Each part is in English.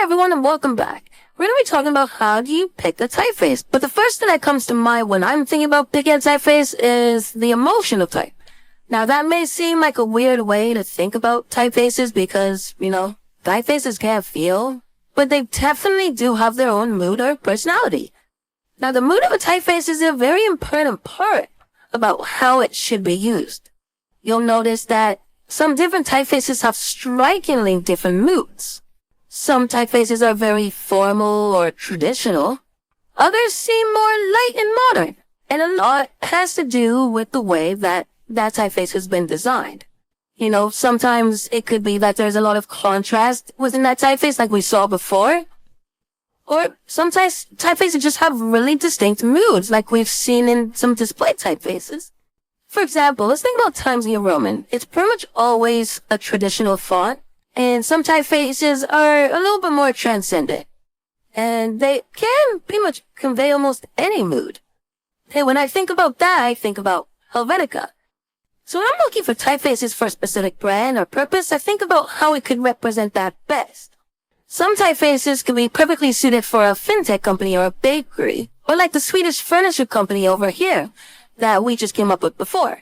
everyone and welcome back. We're going to be talking about how do you pick a typeface. But the first thing that comes to mind when I'm thinking about picking a typeface is the emotion of type. Now that may seem like a weird way to think about typefaces because, typefaces can't feel, but they definitely do have their own mood or personality. Now the mood of a typeface is a very important part about how it should be used. You'll notice that some different typefaces have strikingly different moods. Some typefaces are very formal or traditional. Others seem more light and modern. And a lot has to do with the way that typeface has been designed. Sometimes it could be that there's a lot of contrast within that typeface like we saw before. Or sometimes typefaces just have really distinct moods like we've seen in some display typefaces. For example, let's think about Times New Roman. It's pretty much always a traditional font. And some typefaces are a little bit more transcendent. And they can pretty much convey almost any mood. Hey, when I think about that, I think about Helvetica. So when I'm looking for typefaces for a specific brand or purpose, I think about how it could represent that best. Some typefaces could be perfectly suited for a fintech company or a bakery, or like the Swedish furniture company over here that we just came up with before.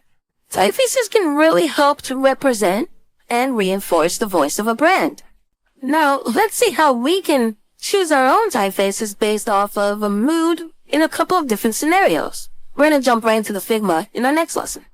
Typefaces can really help to represent and reinforce the voice of a brand. Now, let's see how we can choose our own typefaces based off of a mood in a couple of different scenarios. We're going to jump right into the Figma in our next lesson.